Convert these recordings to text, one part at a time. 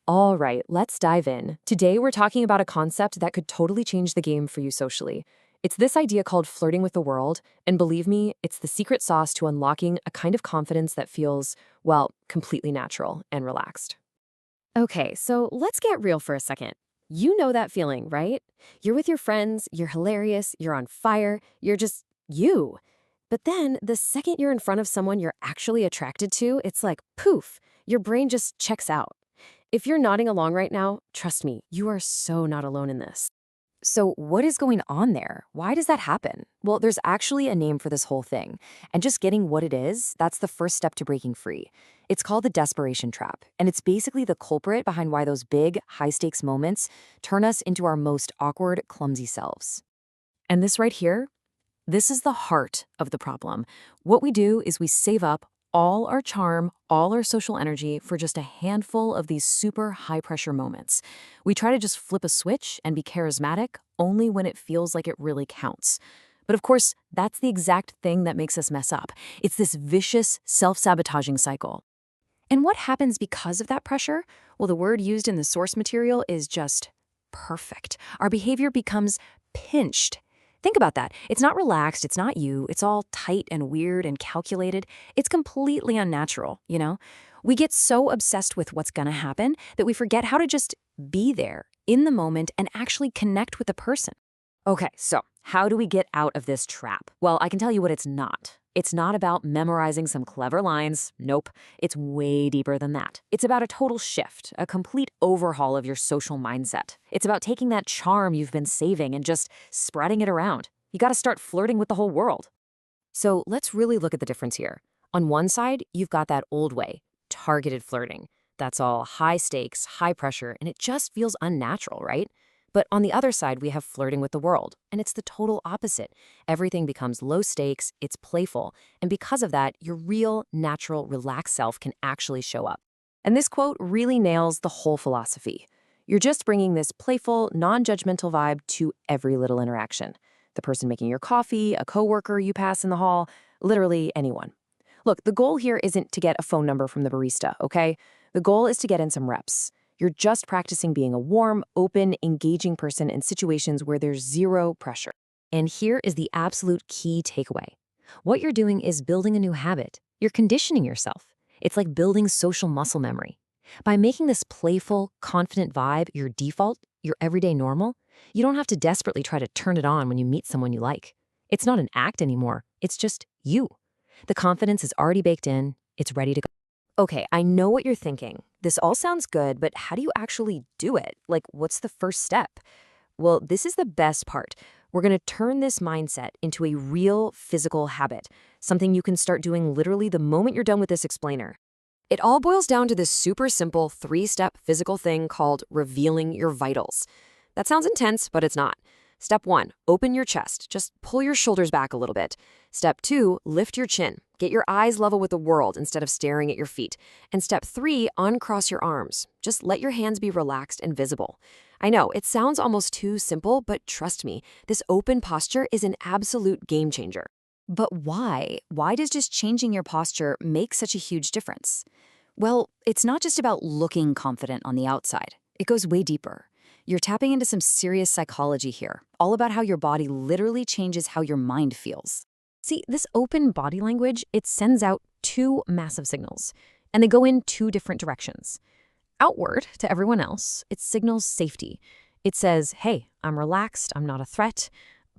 All right, let's dive in. Today, we're talking about a concept that could totally change the game for you socially. It's this idea called flirting with the world, and believe me, it's the secret sauce to unlocking a kind of confidence that feels, well, completely natural and relaxed. Okay, so let's get real for a second. You know that feeling, right? You're with your friends, you're hilarious, you're on fire, you're just you. But then, the second you're in front of someone you're actually attracted to, it's like poof, your brain just checks out. If you're nodding along right now, trust me, you are so not alone in this. So, what is going on there? Why does that happen? Well, there's actually a name for this whole thing. And just getting what it is, that's the first step to breaking free. It's called the desperation trap. And it's basically the culprit behind why those big, high stakes moments turn us into our most awkward, clumsy selves. And this right here, this is the heart of the problem. What we do is we save up all our charm, all our social energy for just a handful of these super high pressure moments. We try to just flip a switch and be charismatic only when it feels like it really counts. But of course, that's the exact thing that makes us mess up. It's this vicious, self-sabotaging cycle. And what happens because of that pressure? Well, the word used in the source material is just perfect. Our behavior becomes pinched. Think about that. It's not relaxed, it's not you, it's all tight and weird and calculated. It's completely unnatural, you know? We get so obsessed with what's gonna happen that we forget how to just be there in the moment and actually connect with the person. Okay, so how do we get out of this trap? Well, I can tell you what it's not. It's not about memorizing some clever lines. Nope. It's way deeper than that. It's about a total shift, a complete overhaul of your social mindset. It's about taking that charm you've been saving and just spreading it around. You gotta start flirting with the whole world. So let's really look at the difference here. On one side, you've got that old way, targeted flirting. That's all high stakes, high pressure, and it just feels unnatural, right? But on the other side, we have flirting with the world, and it's the total opposite. Everything becomes low stakes, it's playful, and because of that, your real, natural, relaxed self can actually show up. And this quote really nails the whole philosophy. You're just bringing this playful, non-judgmental vibe to every little interaction. The person making your coffee, a coworker you pass in the hall, literally anyone. Look, the goal here isn't to get a phone number from the barista, okay? The goal is to get in some reps. You're just practicing being a warm, open, engaging person in situations where there's zero pressure. And here is the absolute key takeaway. What you're doing is building a new habit. You're conditioning yourself. It's like building social muscle memory. By making this playful, confident vibe your default, your everyday normal, you don't have to desperately try to turn it on when you meet someone you like. It's not an act anymore. It's just you. The confidence is already baked in. It's ready to go. Okay, I know what you're thinking. This all sounds good, but how do you actually do it? Like, what's the first step? Well, this is the best part. We're going to turn this mindset into a real physical habit, something you can start doing literally the moment you're done with this explainer. It all boils down to this super simple 3-step physical thing called revealing your vitals. That sounds intense, but it's not. Step 1, open your chest. Just pull your shoulders back a little bit. Step 2, lift your chin. Get your eyes level with the world instead of staring at your feet. And step 3, uncross your arms. Just let your hands be relaxed and visible. I know, it sounds almost too simple, but trust me, this open posture is an absolute game changer. But why? Why does just changing your posture make such a huge difference? Well, it's not just about looking confident on the outside. It goes way deeper. You're tapping into some serious psychology here, all about how your body literally changes how your mind feels. See, this open body language, it sends out two massive signals, and they go in two different directions. Outward, to everyone else, it signals safety. It says, hey, I'm relaxed, I'm not a threat.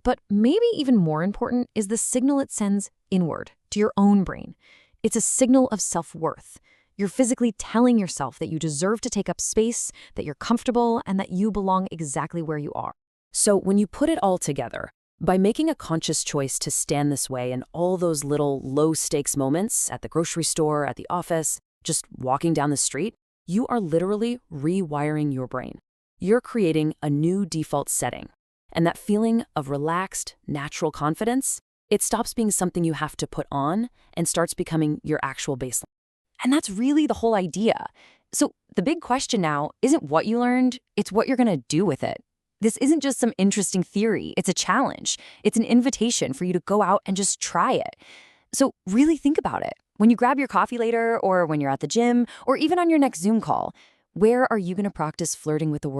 But maybe even more important is the signal it sends inward, to your own brain. It's a signal of self-worth. You're physically telling yourself that you deserve to take up space, that you're comfortable, and that you belong exactly where you are. So when you put it all together, by making a conscious choice to stand this way in all those little low-stakes moments at the grocery store, at the office, just walking down the street, you are literally rewiring your brain. You're creating a new default setting. And that feeling of relaxed, natural confidence, it stops being something you have to put on and starts becoming your actual baseline. And that's really the whole idea. So the big question now isn't what you learned, it's what you're gonna do with it. This isn't just some interesting theory, it's a challenge. It's an invitation for you to go out and just try it. So really think about it. When you grab your coffee later, or when you're at the gym, or even on your next Zoom call, Where are you going to practice flirting with the world?